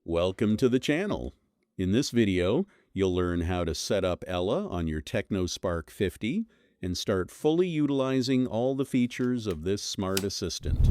Welcome to the channel. In this video, you'll learn how to set up Ella on your Tecno Spark 50 and start fully utilizing all the features of this smart assistant.